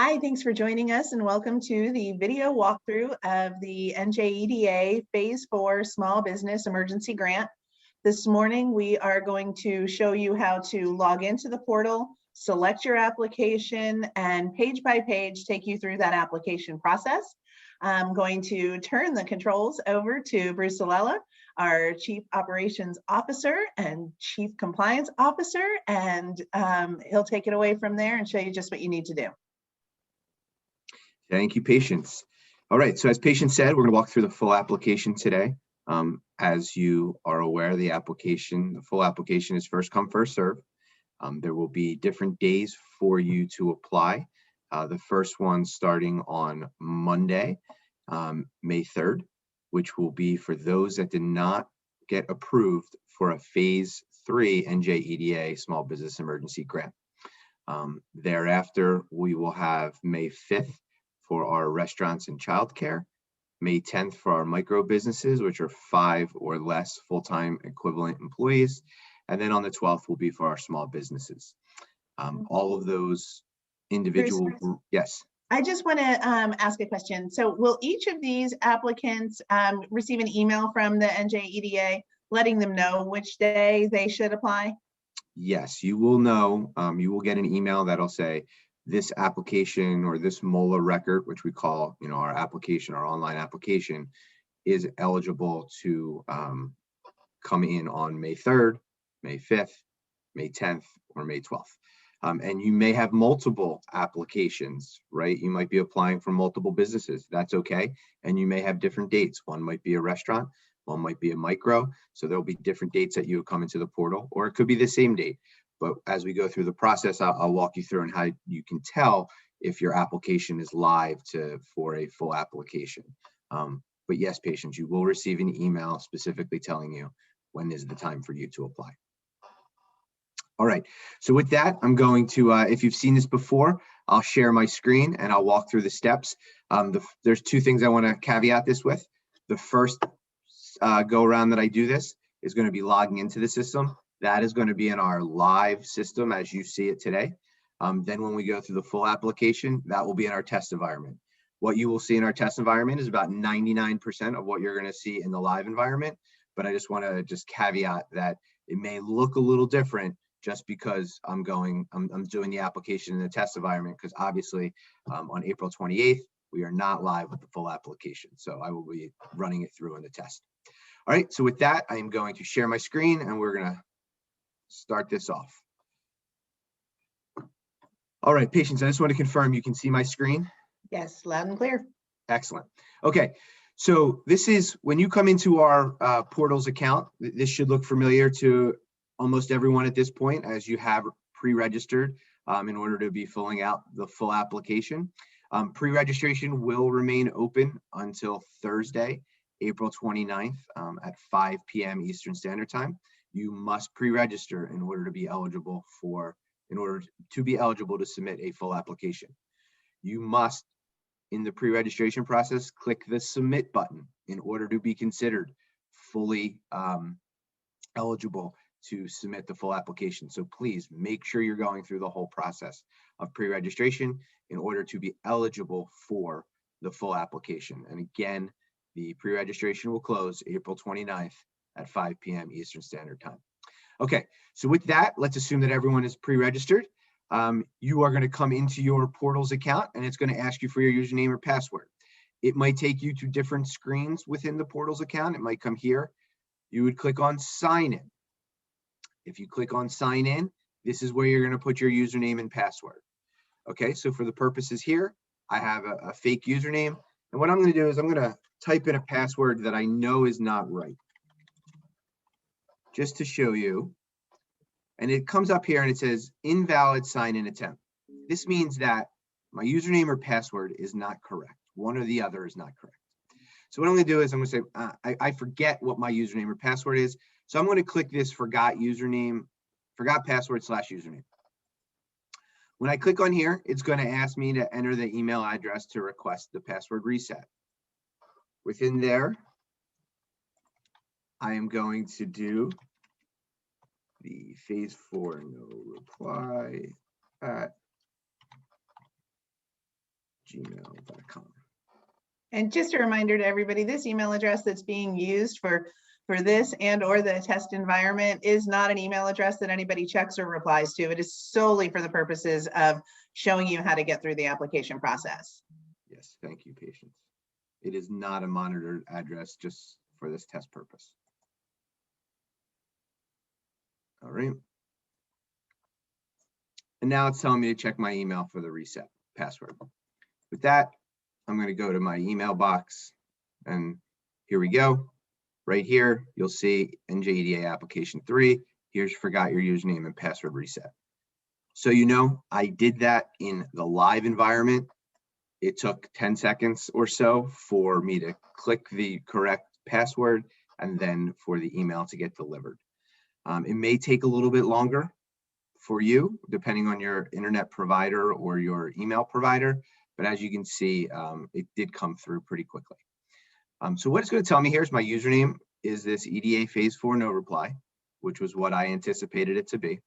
Hi, thanks for joining us and welcome to the video walkthrough of the NJEDA Phase 4 Small Business Emergency Grant. This morning, we are going to show you how to log into the portal, select your application, and page by page take you through that application process. I'm going to turn the controls over to Bruce Alella, our Chief Operations Officer and Chief Compliance Officer, and he'll take it away from there and show you just what you need to do. Thank you, Patience. All right, so as Patience said, we're going to walk through the full application today. As you are aware, the full application is first come, first serve. There will be different days for you to apply. The first one starting on Monday, May 3rd, which will be for those that did not get approved for a Phase 3 NJEDA Small Business Emergency Grant. Thereafter, we will have May 5th for our restaurants and childcare, May 10th for our micro businesses, which are 5 or less full-time equivalent employees, and then on the 12th will be for our small businesses. All of those individual, yes. I just want to ask a question. So will each of these applicants receive an email from the NJEDA letting them know which day they should apply? Yes, you will know. You will get an email that'll say, this application or this MOLA record, which we call, our application, our online application, is eligible to come in on May 3rd, May 5th, May 10th, or May 12th. And you may have multiple applications, right? You might be applying for multiple businesses. That's okay. And you may have different dates. One might be a restaurant, one might be a micro. So there'll be different dates that you come into the portal, or it could be the same date. But as we go through the process, I'll walk you through and how you can tell if your application is live for a full application. But yes, Patience, you will receive an email specifically telling you when is the time for you to apply. All right, so with that, I'm going to, if you've seen this before, I'll share my screen and I'll walk through the steps. There's two things I want to caveat this with. The first go around that I do this is going to be logging into the system. That is going to be in our live system as you see it today. Then when we go through the full application, that will be in our test environment. What you will see in our test environment is about 99% of what you're going to see in the live environment. But I just want to caveat that it may look a little different just because I'm doing the application in the test environment, because obviously on April 28th, we are not live with the full application. So I will be running it through in the test. All right, so with that, I am going to share my screen and we're going to start this off. All right, Patience, I just want to confirm you can see my screen. Yes, loud and clear. Excellent. Okay, so this is when you come into our portals account. This should look familiar to almost everyone at this point, as you have pre-registered in order to be filling out the full application. Pre-registration will remain open until Thursday, April 29th at 5 p.m. Eastern Standard Time. You must pre-register in order to be eligible to submit a full application. You must, in the pre-registration process, click the submit button in order to be considered fully eligible to submit the full application. So please make sure you're going through the whole process of pre-registration in order to be eligible for the full application. And again, the pre-registration will close April 29th at 5 p.m. Eastern Standard Time. Okay, so with that, let's assume that everyone is pre-registered. You are going to come into your portals account and it's going to ask you for your username or password. It might take you to different screens within the portals account. It might come here. You would click on sign in. If you click on sign in, this is where you're going to put your username and password. Okay, so for the purposes here, I have a fake username. And what I'm going to do is I'm going to type in a password that I know is not right, just to show you. And it comes up here and it says invalid sign-in attempt. This means that my username or password is not correct. One or the other is not correct. So what I'm going to do is I'm going to say, I forget what my username or password is. So I'm going to click this forgot password / username. When I click on here, it's going to ask me to enter the email address to request the password reset. Within there, I am going to do the phase 4 no reply at gmail.com. And just a reminder to everybody, this email address that's being used for this and or the test environment is not an email address that anybody checks or replies to. It is solely for the purposes of showing you how to get through the application process. Yes, thank you, Patience. It is not a monitored address just for this test purpose. All right. And now it's telling me to check my email for the reset password. With that, I'm going to go to my email box, and here we go. Right here, you'll see NJEDA application 3. Here's forgot your username and password reset. So you know, I did that in the live environment. It took 10 seconds or so for me to click the correct password and then for the email to get delivered. It may take a little bit longer for you, depending on your internet provider or your email provider. But as you can see, it did come through pretty quickly. So what it's going to tell me here is my username is this EDA phase 4 no reply, which was what I anticipated it to be.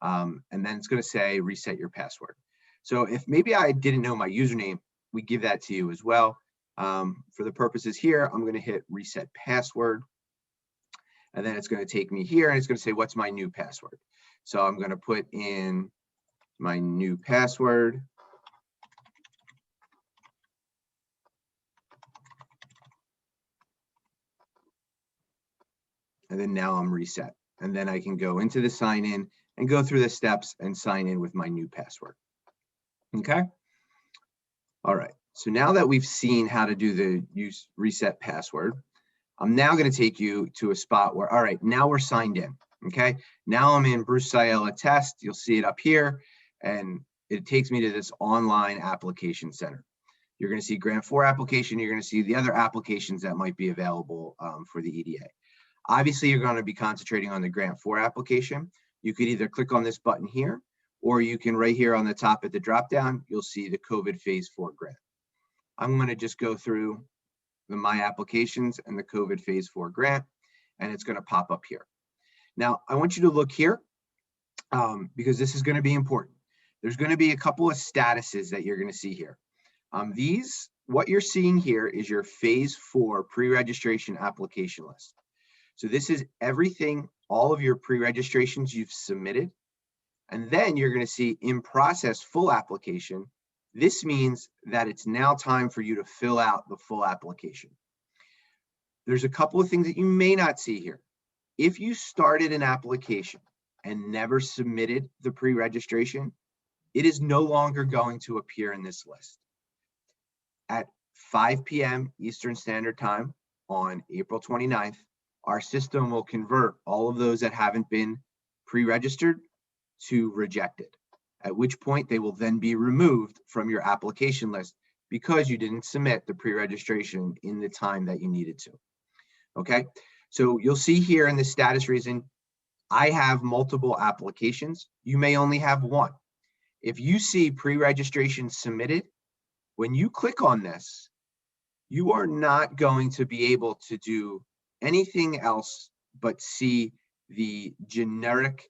And then it's going to say reset your password. So if maybe I didn't know my username, we give that to you as well. For the purposes here, I'm going to hit reset password. And then it's going to take me here and it's going to say, what's my new password? So I'm going to put in my new password. And then now I'm reset. And then I can go into the sign in and go through the steps and sign in with my new password. Okay. All right. So now that we've seen how to do the reset password, I'm now going to take you to a spot where, all right, now we're signed in. Okay. Now I'm in Bruce Sayela test. You'll see it up here. And it takes me to this online application center. You're going to see grant 4 application. You're going to see the other applications that might be available for the EDA. Obviously, you're going to be concentrating on the grant 4 application. You could either click on this button here, or you can right here on the top at the drop down, you'll see the COVID phase 4 grant. I'm going to just go through the My Applications and the COVID phase 4 grant, and it's going to pop up here. Now, I want you to look here because this is going to be important. There's going to be a couple of statuses that you're going to see here. What you're seeing here is your phase 4 pre-registration application list. So this is everything, all of your pre-registrations you've submitted. And then you're going to see in process full application. This means that it's now time for you to fill out the full application. There's a couple of things that you may not see here. If you started an application and never submitted the pre-registration, it is no longer going to appear in this list. At 5 p.m. Eastern Standard Time on April 29th, our system will convert all of those that haven't been pre-registered to rejected, at which point they will then be removed from your application list because you didn't submit the pre-registration in the time that you needed to. Okay, so you'll see here in the status reason, I have multiple applications. You may only have one. If you see pre-registration submitted, when you click on this, you are not going to be able to do anything else but see the generic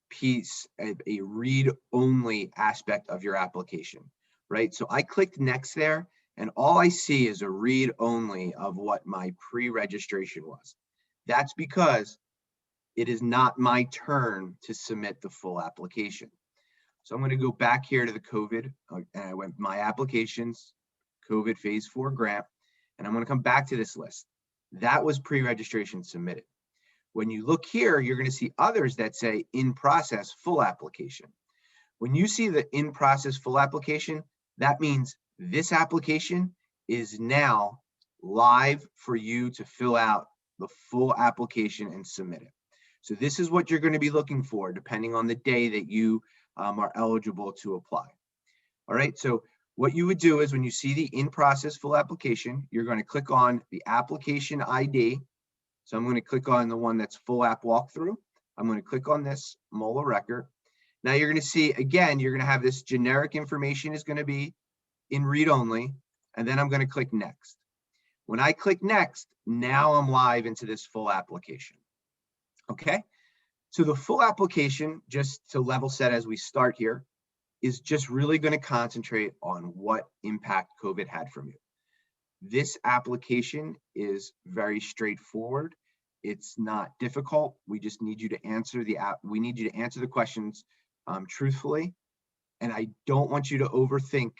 piece of a read-only aspect of your application, right? So I clicked next there, and all I see is a read-only of what my pre-registration was. That's because it is not my turn to submit the full application. So I'm going to go back here to the COVID, and I went My Applications, COVID phase 4 grant, and I'm going to come back to this list. That was pre-registration submitted. When you look here, you're going to see others that say in process full application. When you see the in process full application, that means this application is now live for you to fill out the full application and submit it. So this is what you're going to be looking for depending on the day that you are eligible to apply. All right, so what you would do is when you see the in process full application, you're going to click on the application ID. So I'm going to click on the one that's full app walkthrough. I'm going to click on this MOLA record. Now you're going to see, again, you're going to have this generic information is going to be in read only, and then I'm going to click next. When I click next, now I'm live into this full application. Okay, so the full application, just to level set as we start here, is just really going to concentrate on what impact COVID had from you. This application is very straightforward. It's not difficult. We just need you to answer the questions truthfully. And I don't want you to overthink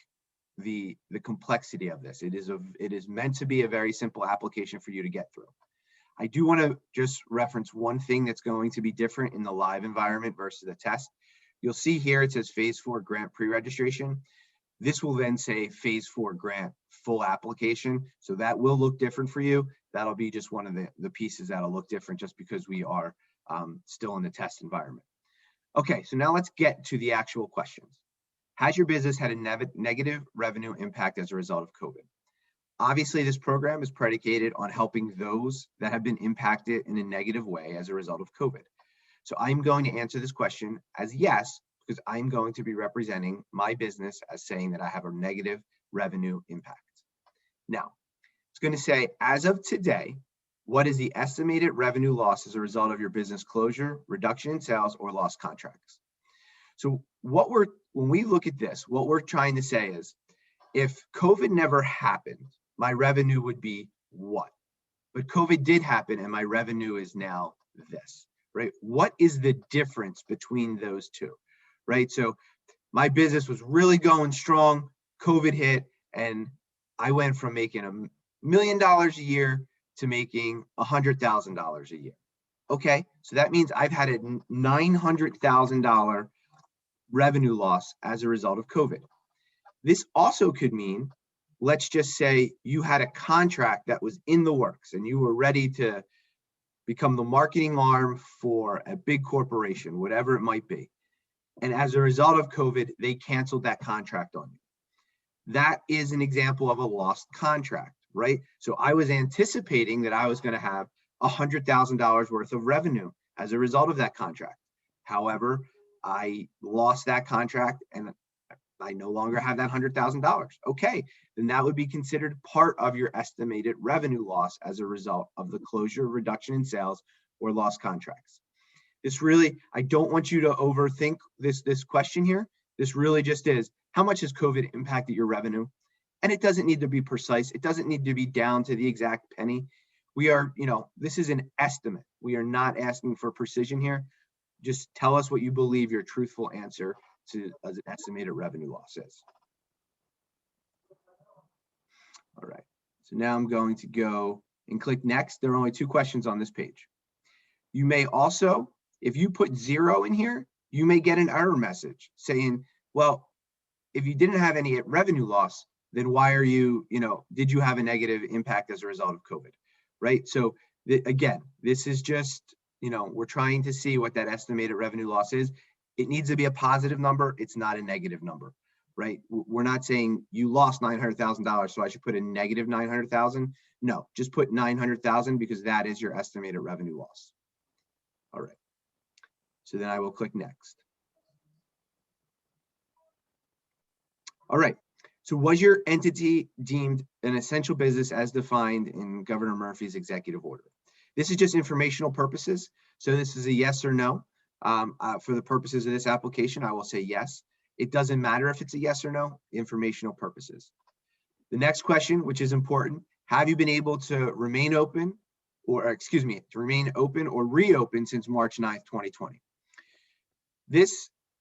the complexity of this. It is meant to be a very simple application for you to get through. I do want to just reference one thing that's going to be different in the live environment versus the test. You'll see here it says phase 4 grant pre-registration. This will then say phase 4 grant full application. So that will look different for you. That'll be just one of the pieces that'll look different just because we are still in the test environment. Okay, so now let's get to the actual questions. Has your business had a negative revenue impact as a result of COVID? Obviously, this program is predicated on helping those that have been impacted in a negative way as a result of COVID. So I'm going to answer this question as yes, because I'm going to be representing my business as saying that I have a negative revenue impact. Now, it's going to say, as of today, what is the estimated revenue loss as a result of your business closure, reduction in sales, or lost contracts? So when we look at this, what we're trying to say is, if COVID never happened, my revenue would be what? But COVID did happen and my revenue is now this, right? What is the difference between those two, right? So my business was really going strong, COVID hit, and I went from making $1 million a year to making $100,000 a year. Okay, so that means I've had a $900,000 revenue loss as a result of COVID. This also could mean, let's just say you had a contract that was in the works and you were ready to become the marketing arm for a big corporation, whatever it might be. And as a result of COVID, they canceled that contract on you. That is an example of a lost contract, right? So I was anticipating that I was going to have $100,000 worth of revenue as a result of that contract. However, I lost that contract and I no longer have that $100,000. Okay, then that would be considered part of your estimated revenue loss as a result of the closure, reduction in sales, or lost contracts. This really, I don't want you to overthink this question here. This really just is, how much has COVID impacted your revenue? And it doesn't need to be precise. It doesn't need to be down to the exact penny. We are, this is an estimate. We are not asking for precision here. Just tell us what you believe your truthful answer to as an estimated revenue loss is. All right, so now I'm going to go and click next. There are only 2 questions on this page. You may also, if you put 0 in here, you may get an error message saying, well, if you didn't have any revenue loss, then why are you, did you have a negative impact as a result of COVID, right? So again, this is just, we're trying to see what that estimated revenue loss is. It needs to be a positive number. It's not a negative number, right? We're not saying you lost $900,000, so I should put a negative 900,000. No, just put 900,000 because that is your estimated revenue loss. All right. So then I will click next. All right. So was your entity deemed an essential business as defined in Governor Murphy's executive order? This is just informational purposes. So this is a yes or no. For the purposes of this application, I will say yes. It doesn't matter if it's a yes or no, informational purposes. The next question, which is important, have you been able to remain open or reopen since March 9th, 2020?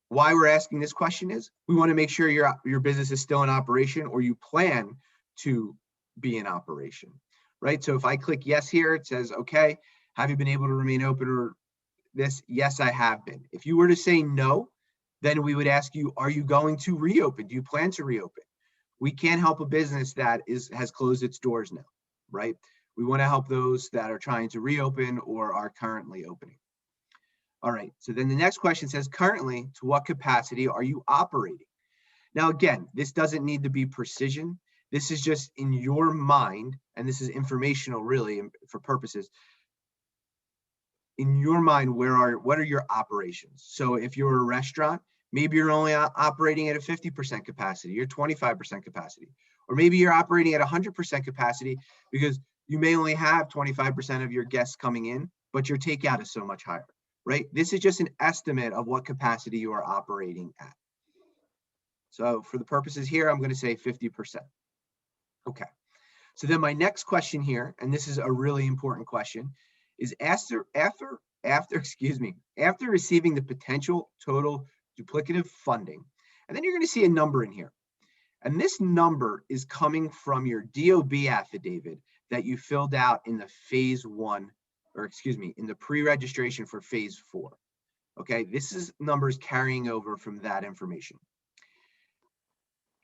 Why we're asking this question is we want to make sure your business is still in operation or you plan to be in operation, right? So if I click yes here, it says, okay, have you been able to remain open or this? Yes, I have been. If you were to say no, then we would ask you, are you going to reopen? Do you plan to reopen? We can't help a business that has closed its doors now, right? We want to help those that are trying to reopen or are currently opening. All right, so then the next question says, currently, to what capacity are you operating? Now, again, this doesn't need to be precision. This is just in your mind, and this is informational really for purposes. In your mind, what are your operations? So if you're a restaurant, maybe you're only operating at a 50% capacity, you're 25% capacity, or maybe you're operating at 100% capacity because you may only have 25% of your guests coming in, but your takeout is so much higher, right? This is just an estimate of what capacity you are operating at. So for the purposes here, I'm going to say 50%. Okay. So then my next question here, and this is a really important question, is after receiving the potential total duplicative funding, and then you're going to see a number in here. And this number is coming from your DOB affidavit that you filled out in the phase 1, or excuse me, in the pre-registration for phase 4. Okay, this is numbers carrying over from that information.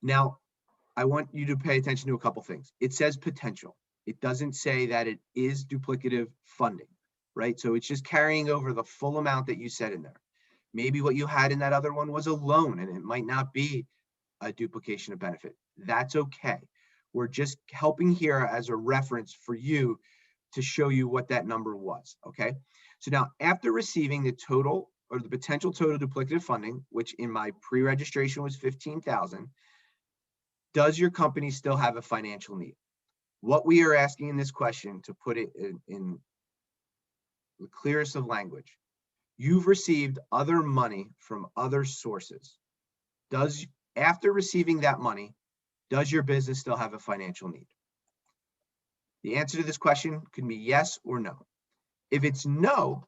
Now, I want you to pay attention to a couple things. It says potential. It doesn't say that it is duplicative funding, right? So it's just carrying over the full amount that you said in there. Maybe what you had in that other one was a loan and it might not be a duplication of benefit. That's okay. We're just helping here as a reference for you to show you what that number was, okay? So now after receiving the total or the potential total duplicative funding, which in my pre-registration was $15,000, does your company still have a financial need? What we are asking in this question, to put it in the clearest of language, you've received other money from other sources. After receiving that money, does your business still have a financial need? The answer to this question can be yes or no. If it's no,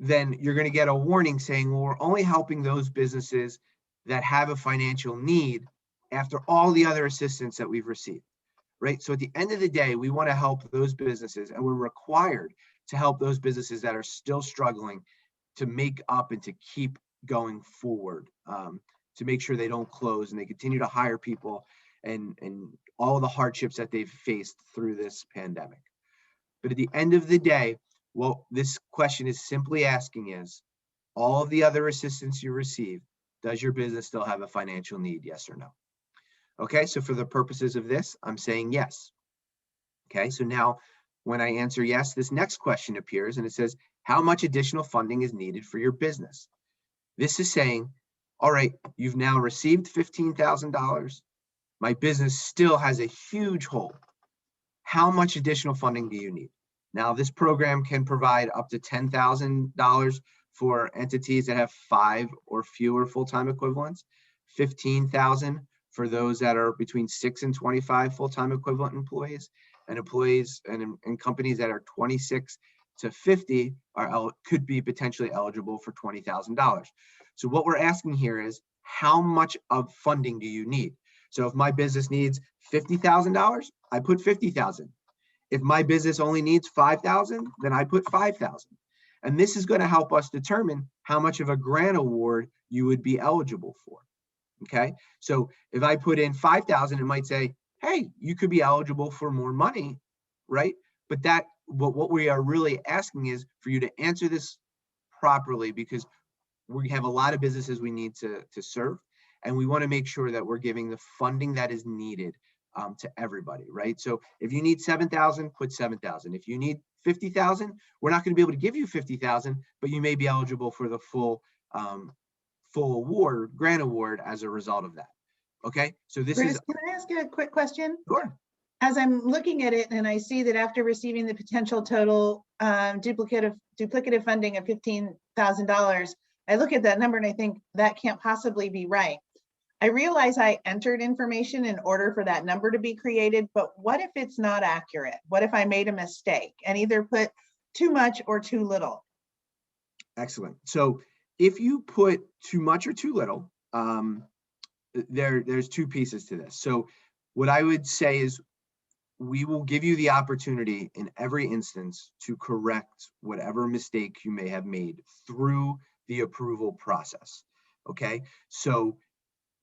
then you're going to get a warning saying, well, we're only helping those businesses that have a financial need after all the other assistance that we've received, right? So at the end of the day, we want to help those businesses, and we're required to help those businesses that are still struggling to make up and to keep going forward, to make sure they don't close and they continue to hire people and all the hardships that they've faced through this pandemic. But at the end of the day, what this question is simply asking is, all of the other assistance you receive, does your business still have a financial need, yes or no? Okay, so for the purposes of this, I'm saying yes. Okay, so now when I answer yes, this next question appears and it says, how much additional funding is needed for your business? This is saying, all right, you've now received $15,000. My business still has a huge hole. How much additional funding do you need? Now, this program can provide up to $10,000 for entities that have 5 or fewer full-time equivalents, $15,000 for those that are between 6 and 25 full-time equivalent employees, and employees and companies that are 26 to 50 could be potentially eligible for $20,000. So what we're asking here is, how much of funding do you need? So if my business needs $50,000, I put $50,000. If my business only needs $5,000, then I put $5,000. And this is going to help us determine how much of a grant award you would be eligible for. Okay, so if I put in $5,000, it might say, hey, you could be eligible for more money, right? But what we are really asking is for you to answer this properly, because we have a lot of businesses we need to serve, and we want to make sure that we're giving the funding that is needed to everybody, right? So if you need $7,000, put $7,000. If you need $50,000, we're not going to be able to give you $50,000, but you may be eligible for the full award, grant award, as a result of that. Okay, so this Curtis, is. can I ask you a quick question? Sure. As I'm looking at it and I see that after receiving the potential total duplicative funding of $15,000, I look at that number and I think that can't possibly be right. I realize I entered information in order for that number to be created, but what if it's not accurate? What if I made a mistake and either put too much or too little? Excellent. So if you put too much or too little, there's two pieces to this. So what I would say is, we will give you the opportunity in every instance to correct whatever mistake you may have made through the approval process. Okay, so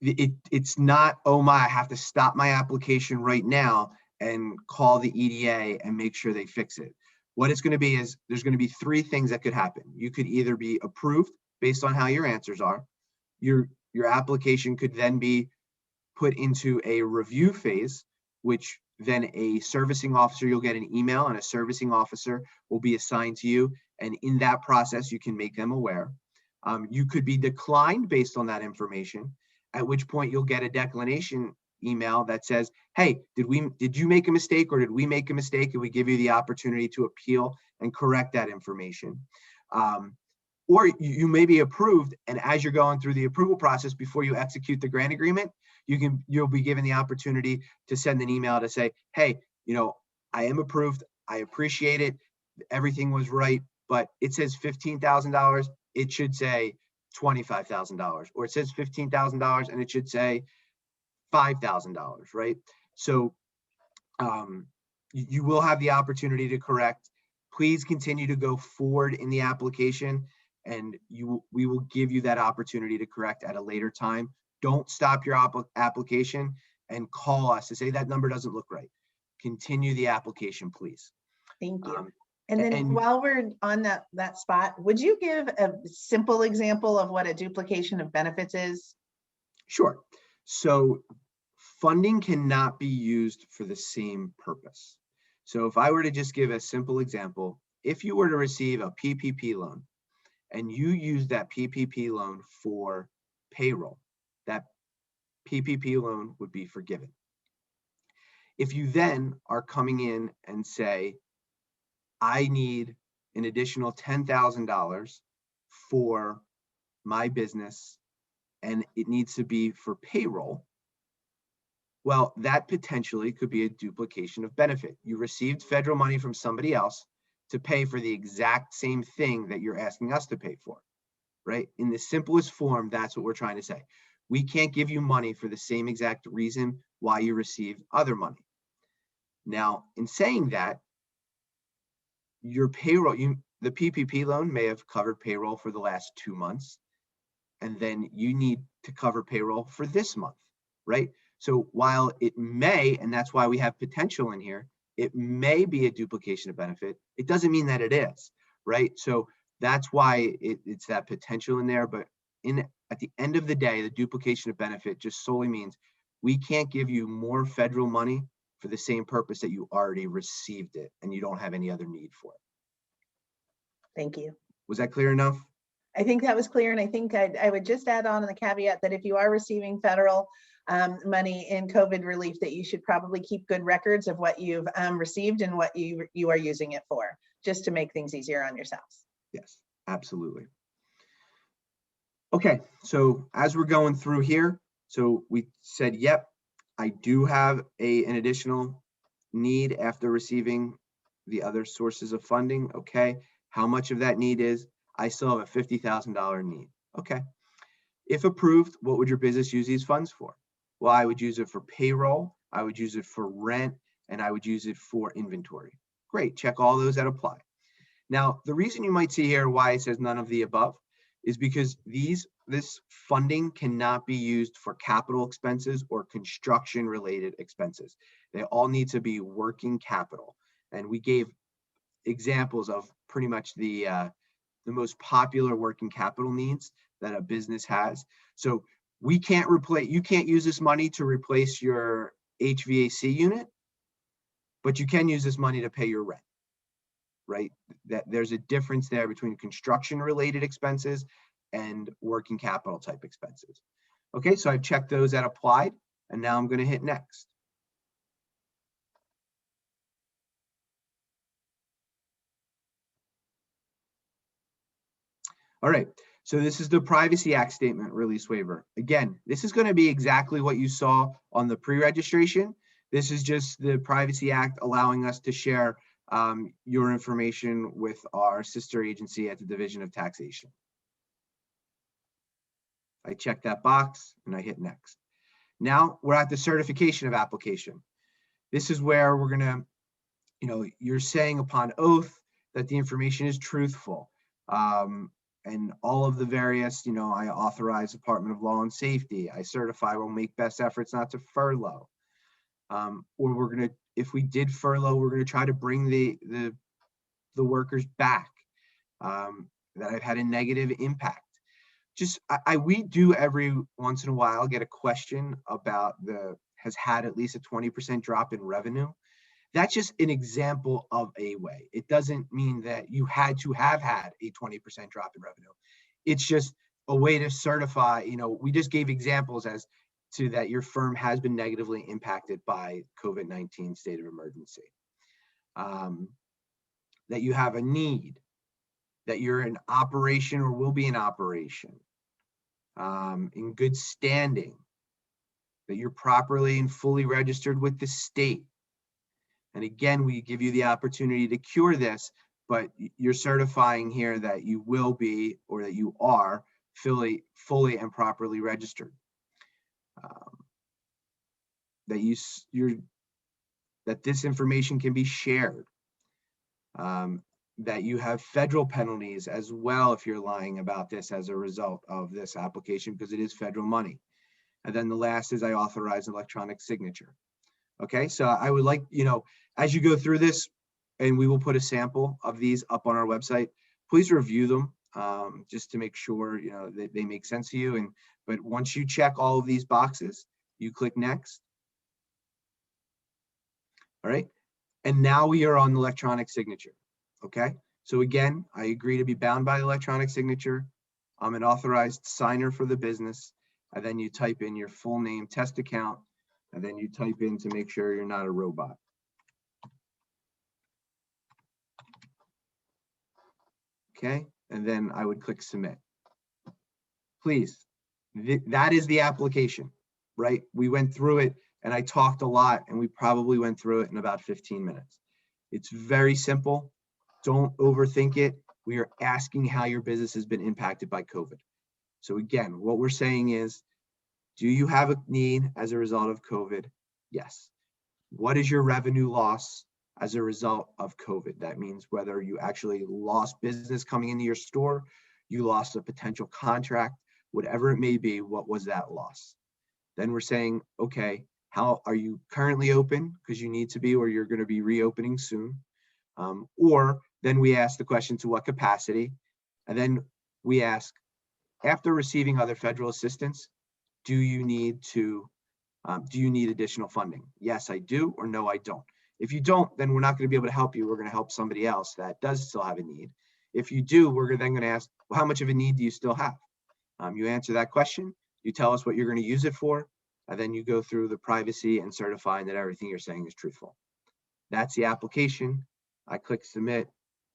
it's not, oh my, I have to stop my application right now and call the EDA and make sure they fix it. What it's going to be is, there's going to be 3 things that could happen. You could either be approved based on how your answers are. Your application could then be put into a review phase, which then a servicing officer, you'll get an email and a servicing officer will be assigned to you. And in that process, you can make them aware. You could be declined based on that information, at which point you'll get a declination email that says, hey, did you make a mistake, or did we make a mistake? And we give you the opportunity to appeal and correct that information. or you may be approved, and as you're going through the approval process before you execute the grant agreement, you'll be given the opportunity to send an email to say, hey, I am approved, I appreciate it, everything was right, but it says $15,000, it should say $25,000, or it says $15,000 and it should say $5,000, right? So you will have the opportunity to correct. Please continue to go forward in the application, and we will give you that opportunity to correct at a later time. Don't stop your application and call us to say that number doesn't look right. Continue the application, please. Thank you. And then while we're on that spot, would you give a simple example of what a duplication of benefits is? Sure. So funding cannot be used for the same purpose. So if I were to just give a simple example, if you were to receive a PPP loan and you use that PPP loan for payroll, that PPP loan would be forgiven. If you then are coming in and say, I need an additional $10,000 for my business and it needs to be for payroll, well, that potentially could be a duplication of benefit. You received federal money from somebody else to pay for the exact same thing that you're asking us to pay for, right? In the simplest form, that's what we're trying to say. We can't give you money for the same exact reason why you received other money. Now, in saying that, your payroll, the PPP loan may have covered payroll for the last 2 months, and then you need to cover payroll for this month, right? So while it may, and that's why we have potential in here, it may be a duplication of benefit, it doesn't mean that it is, right? So that's why it's that potential in there. But at the end of the day, the duplication of benefit just solely means we can't give you more federal money for the same purpose that you already received it and you don't have any other need for it. Thank you. Was that clear enough? I think that was clear. And I think I would just add on the caveat that if you are receiving federal money in COVID relief, that you should probably keep good records of what you've received and what you are using it for, just to make things easier on yourselves. Yes, absolutely. Okay, so as we're going through here, so we said, yep, I do have an additional need after receiving the other sources of funding. Okay, how much of that need is? I still have a $50,000 need. Okay, if approved, what would your business use these funds for? Well, I would use it for payroll, I would use it for rent, and I would use it for inventory. Great, check all those that apply. Now, the reason you might see here why it says none of the above is because this funding cannot be used for capital expenses or construction related expenses. They all need to be working capital. And we gave examples of pretty much the most popular working capital needs that a business has. So you can't use this money to replace your HVAC unit, but you can use this money to pay your rent, right? That there's a difference there between construction related expenses and working capital type expenses. Okay, so I've checked those that applied, and now I'm going to hit next. All right, so this is the Privacy Act statement release waiver. Again, this is going to be exactly what you saw on the pre-registration. This is just the Privacy Act allowing us to share your information with our sister agency at the Division of Taxation. I check that box and I hit next. Now we're at the certification of application. This is where we're going to, you're saying upon oath that the information is truthful. And all of the various, I authorize Department of Law and Safety. I certify we'll make best efforts not to furlough. Or we're going to, if we did furlough, we're going to try to bring the workers back that have had a negative impact. We do every once in a while get a question about has had at least a 20% drop in revenue. That's just an example of a way. It doesn't mean that you had to have had a 20% drop in revenue. It's just a way to certify, we just gave examples as to that your firm has been negatively impacted by COVID-19 state of emergency, that you have a need, that you're in operation or will be in operation, in good standing, that you're properly and fully registered with the state. And again, we give you the opportunity to cure this, but you're certifying here that you will be, or that you are fully and properly registered. That this information can be shared. That you have federal penalties as well if you're lying about this as a result of this application, because it is federal money. And then the last is I authorize electronic signature. Okay, so I would like, as you go through this, and we will put a sample of these up on our website, please review them just to make sure, that they make sense to you. But once you check all of these boxes, you click next. All right, and now we are on electronic signature. Okay, so again, I agree to be bound by electronic signature. I'm an authorized signer for the business. And then you type in your full name, test account, and then you type in to make sure you're not a robot. Okay, and then I would click submit. Please, that is the application, right? We went through it and I talked a lot, and we probably went through it in about 15 minutes. It's very simple. Don't overthink it. We are asking how your business has been impacted by COVID. So again, what we're saying is, do you have a need as a result of COVID? Yes. What is your revenue loss as a result of COVID? That means whether you actually lost business coming into your store, you lost a potential contract, whatever it may be, what was that loss? Then we're saying, okay, how are you currently open? Because you need to be, or you're going to be reopening soon. Or then we ask the question, to what capacity? And then we ask, after receiving other federal assistance, do you need additional funding? Yes, I do, or no, I don't. If you don't, then we're not going to be able to help you. We're going to help somebody else that does still have a need. If you do, we're then going to ask, well, how much of a need do you still have? You answer that question, you tell us what you're going to use it for, and then you go through the privacy and certifying that everything you're saying is truthful. That's the application. I click submit,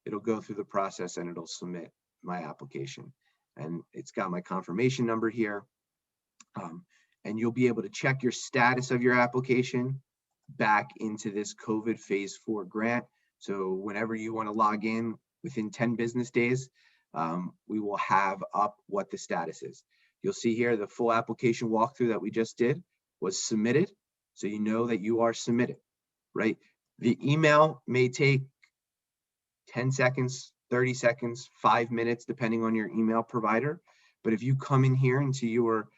it'll go through the process and it'll submit my application. And it's got my confirmation number here. And you'll be able to check your status of your application back into this COVID phase 4 grant. So whenever you want to log in within 10 business days, we will have up what the status is. You'll see here the full application walkthrough that we just did was submitted. So you know that you are submitted, right? The email may take 10 seconds, 30 seconds, 5 minutes, depending on your email provider. But if you come in here into your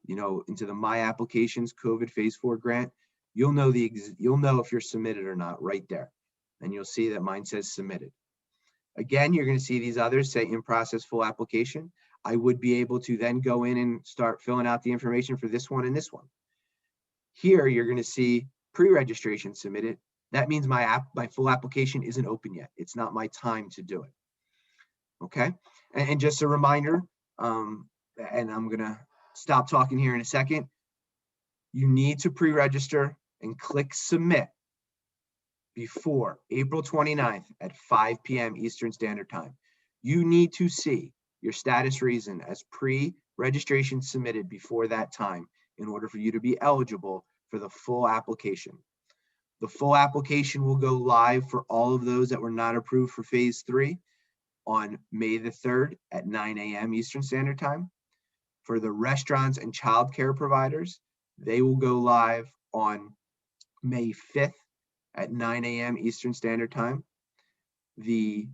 into the My Applications COVID phase 4 grant, you'll know if you're submitted or not right there. And you'll see that mine says submitted. Again, you're going to see these others say in process full application. I would be able to then go in and start filling out the information for this one and this one. Here, you're going to see pre-registration submitted. That means my full application isn't open yet. It's not my time to do it. Okay. And just a reminder, and I'm going to stop talking here in a second. You need to pre-register and click submit before April 29th at 5 p.m. Eastern Standard Time. You need to see your status reason as pre-registration submitted before that time in order for you to be eligible for the full application. The full application will go live for all of those that were not approved for phase 3 on May the 3rd at 9 a.m. Eastern Standard Time. For the restaurants and childcare providers, they will go live on May 5th at 9 a.m. Eastern Standard Time. The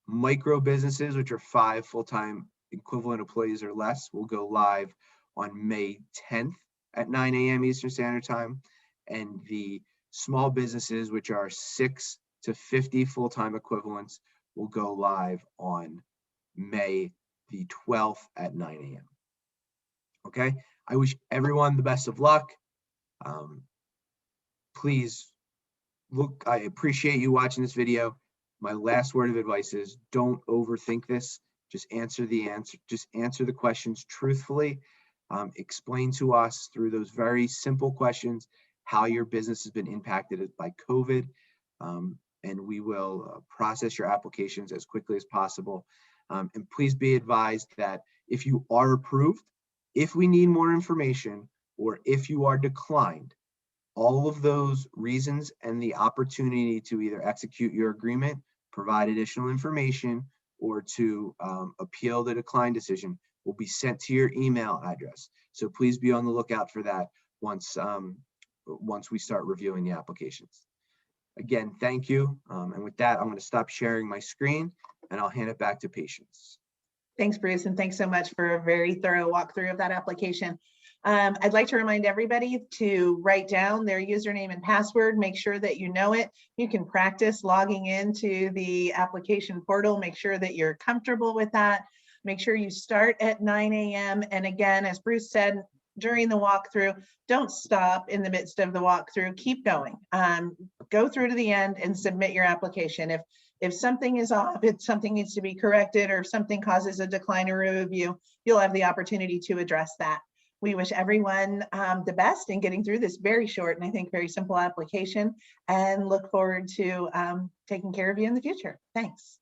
micro businesses, which are 5 full-time equivalent employees or less, will go live on May 10th at 9 a.m. Eastern Standard Time. And the small businesses, which are 6 to 50 full-time equivalents, will go live on May the 12th at 9 a.m. Okay, I wish everyone the best of luck. Please look, I appreciate you watching this video. My last word of advice is don't overthink this. Just answer the questions truthfully. Explain to us through those very simple questions how your business has been impacted by COVID. And we will process your applications as quickly as possible. And please be advised that if you are approved, if we need more information, or if you are declined, all of those reasons and the opportunity to either execute your agreement, provide additional information, or to appeal the decline decision will be sent to your email address. So please be on the lookout for that once we start reviewing the applications. Again, thank you. And with that, I'm going to stop sharing my screen and I'll hand it back to Patience. Thanks, Bruce, and thanks so much for a very thorough walkthrough of that application. I'd like to remind everybody to write down their username and password. Make sure that you know it. You can practice logging into the application portal. Make sure that you're comfortable with that. Make sure you start at 9 a.m. And again, as Bruce said during the walkthrough, don't stop in the midst of the walkthrough. Keep going. Go through to the end and submit your application. If something is off, if something needs to be corrected, or if something causes a decline or review, you'll have the opportunity to address that. We wish everyone the best in getting through this very short and I think very simple application, and look forward to taking care of you in the future. Thanks.